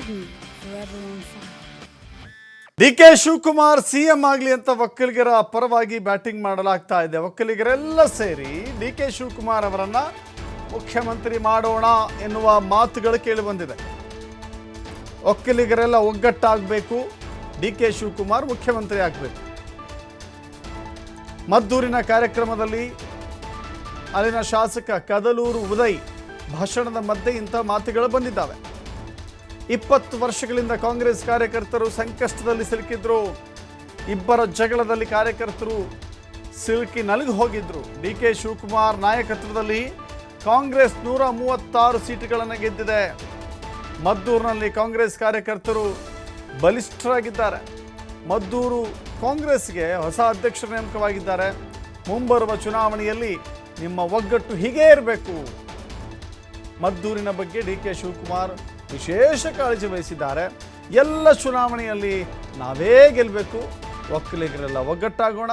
me forever on fire. DK Shivakumar CM ಆಗಲಿ ಅಂತ ಒಕ್ಕಲಿಗರ ಪರವಾಗಿ ಬ್ಯಾಟಿಂಗ್ ಮಾಡಲಾಗ್ತಾ ಇದೆ. ಒಕ್ಕಲಿಗರೆಲ್ಲ ಸೇರಿ ಡಿಕೆ ಶಿವಕುಮಾರ್ ಅವರನ್ನ ಮುಖ್ಯಮಂತ್ರಿ ಮಾಡೋಣ ಎನ್ನುವ ಮಾತುಗಳು ಕೇಳಿ ಬಂದಿದೆ. ಒಕ್ಕಲಿಗರೆಲ್ಲ ಒಗ್ಗಟ್ಟಾಗಬೇಕು, ಡಿಕೆ ಶಿವಕುಮಾರ್ ಮುಖ್ಯಮಂತ್ರಿ ಆಗಬೇಕು. ಮದ್ದೂರಿನ ಕಾರ್ಯಕ್ರಮದಲ್ಲಿ ಅಲ್ಲಿನ ಶಾಸಕ ಕದಲೂರು ಉದಯ್ ಭಾಷಣದ ಮಧ್ಯೆ ಇಂಥ ಮಾತುಗಳು ಬಂದಿದ್ದಾವೆ. 20 ವರ್ಷಗಳಿಂದ ಕಾಂಗ್ರೆಸ್ ಕಾರ್ಯಕರ್ತರು ಸಂಕಷ್ಟದಲ್ಲಿ ಸಿಲುಕಿದ್ರು. ಇಬ್ಬರ ಜಗಳದಲ್ಲಿ ಕಾರ್ಯಕರ್ತರು ಸಿಲುಕಿ ನಲುಗಿ ಹೋಗಿದ್ರು. ಡಿಕೆ ಶಿವಕುಮಾರ್ ನಾಯಕತ್ವದಲ್ಲಿ ಕಾಂಗ್ರೆಸ್ 136 ಸೀಟುಗಳನ್ನು ಗೆದ್ದಿದೆ. ಮದ್ದೂರಿನಲ್ಲಿ ಕಾಂಗ್ರೆಸ್ ಕಾರ್ಯಕರ್ತರು ಬಲಿಷ್ಠರಾಗಿದ್ದಾರೆ. ಮದ್ದೂರು ಕಾಂಗ್ರೆಸ್ಗೆ ಹೊಸ ಅಧ್ಯಕ್ಷರು ನೇಮಕವಾಗಿದ್ದಾರೆ. ಮುಂಬರುವ ಚುನಾವಣೆಯಲ್ಲಿ ನಿಮ್ಮ ಒಗ್ಗಟ್ಟು ಹೀಗೇ ಇರಬೇಕು. ಮದ್ದೂರಿನ ಬಗ್ಗೆ ಡಿಕೆ ಶಿವಕುಮಾರ್ ವಿಶೇಷ ಕಾಳಜಿ ವಹಿಸಿದ್ದಾರೆ. ಎಲ್ಲ ಚುನಾವಣೆಯಲ್ಲಿ ನಾವೇ ಗೆಲ್ಲಬೇಕು, ಒಕ್ಕಲಿಗರೆಲ್ಲ ಒಗ್ಗಟ್ಟಾಗೋಣ,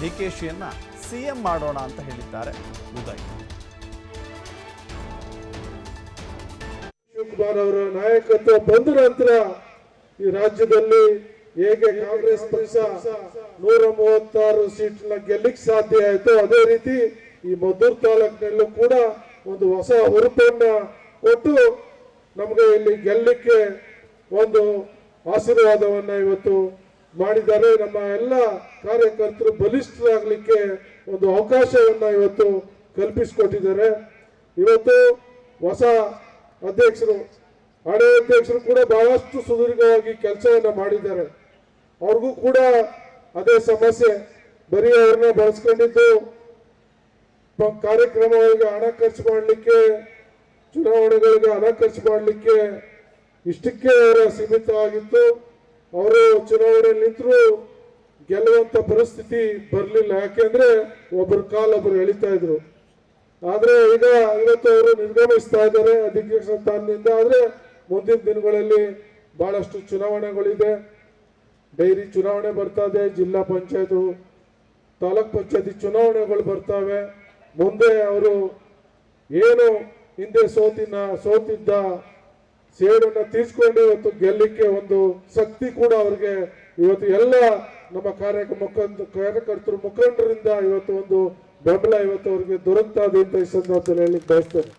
ಡಿಕೆಶಿಯನ್ನು ಸಿಎಂ ಮಾಡೋಣ ಅಂತ ಹೇಳಿದ್ದಾರೆ ಉದಯ್. ಶಿವಕುಮಾರ್ ಅವರ ನಾಯಕತ್ವ ಬಂದ ನಂತರ ಈ ರಾಜ್ಯದಲ್ಲಿ ಹೇಗೆ ಕಾಂಗ್ರೆಸ್ ಪಕ್ಷ 136 ಸೀಟ್ನ ಗೆಲ್ಲಿಕ್ ಸಾಧ್ಯ ಆಯಿತು, ಅದೇ ರೀತಿ ಈ ಮದ್ದೂರು ತಾಲೂಕಿನಲ್ಲೂ ಕೂಡ ಒಂದು ಹೊಸ ಹುರುಪನ್ನ ಕೊಟ್ಟು ನಮಗೆ ಇಲ್ಲಿ ಗೆಲ್ಲಕ್ಕೆ ಒಂದು ಆಶೀರ್ವಾದವನ್ನ ಇವತ್ತು ಮಾಡಿದ್ದಾರೆ. ನಮ್ಮ ಎಲ್ಲ ಕಾರ್ಯಕರ್ತರು ಬಲಿಷ್ಠರಾಗಲಿಕ್ಕೆ ಒಂದು ಅವಕಾಶವನ್ನ ಇವತ್ತು ಕಲ್ಪಿಸಿಕೊಟ್ಟಿದ್ದಾರೆ. ಇವತ್ತು ಹೊಸ ಅಧ್ಯಕ್ಷರು, ಹಳೆ ಅಧ್ಯಕ್ಷರು ಕೂಡ ಬಹಳಷ್ಟು ಸುದೀರ್ಘವಾಗಿ ಕೆಲಸವನ್ನ ಮಾಡಿದ್ದಾರೆ. ಅವ್ರಿಗೂ ಕೂಡ ಅದೇ ಸಮಸ್ಯೆ, ಬರೀ ಅವ್ರನ್ನ ಬಳಸ್ಕೊಂಡಿದ್ದು ಕಾರ್ಯಕ್ರಮಗಳಿಗೆ ಹಣ ಖರ್ಚು ಮಾಡಲಿಕ್ಕೆ, ಚುನಾವಣೆಗಳಿಗೆ ಹಣ ಖರ್ಚು ಮಾಡಲಿಕ್ಕೆ ಇಷ್ಟಕ್ಕೆ ಅವರ ಸೀಮಿತವಾಗಿತ್ತು. ಅವರು ಚುನಾವಣೆ ನಿಂತರೂ ಗೆಲ್ಲುವಂತ ಪರಿಸ್ಥಿತಿ ಬರಲಿಲ್ಲ. ಯಾಕೆಂದ್ರೆ ಒಬ್ಬರ ಕಾಲೊಬ್ಬರು ಎಳಿತಾ ಇದ್ರು. ಆದ್ರೆ ಈಗ ಇವತ್ತು ಅವರು ನಿರ್ಗಮಿಸ್ತಾ ಇದ್ದಾರೆ ಅಧ್ಯಕ್ಷ ಸ್ಥಾನದಿಂದ. ಆದ್ರೆ ಮುಂದಿನ ದಿನಗಳಲ್ಲಿ ಬಹಳಷ್ಟು ಚುನಾವಣೆಗಳಿದೆ. ಡೈರಿ ಚುನಾವಣೆ ಬರ್ತಾ ಇದೆ, ಜಿಲ್ಲಾ ಪಂಚಾಯತ್, ತಾಲೂಕ್ ಪಂಚಾಯತಿ ಚುನಾವಣೆಗಳು ಬರ್ತಾವೆ. ಮುಂದೆ ಅವರು ಏನು ಹಿಂದೆ ಸೋತಿದ್ದ ಸೇಡನ್ನ ತೀರ್ಸ್ಕೊಂಡು ಇವತ್ತು ಗೆಲ್ಲಕ್ಕೆ ಒಂದು ಶಕ್ತಿ ಕೂಡ ಅವ್ರಿಗೆ ಇವತ್ತು ಎಲ್ಲ ನಮ್ಮ ಕಾರ್ಯಕರ್ತರು ಮುಖಂಡರಿಂದ ಇವತ್ತು ಒಂದು ಬೆಂಬಲ ಇವತ್ತು ಅವ್ರಿಗೆ ದೊರಕ್ತಾ ಇದೆ ಅಂತ ಈ ಸಂದರ್ಭದಲ್ಲಿ ಹೇಳಲಿಕ್ಕೆ ಬಯಸ್ತೇನೆ.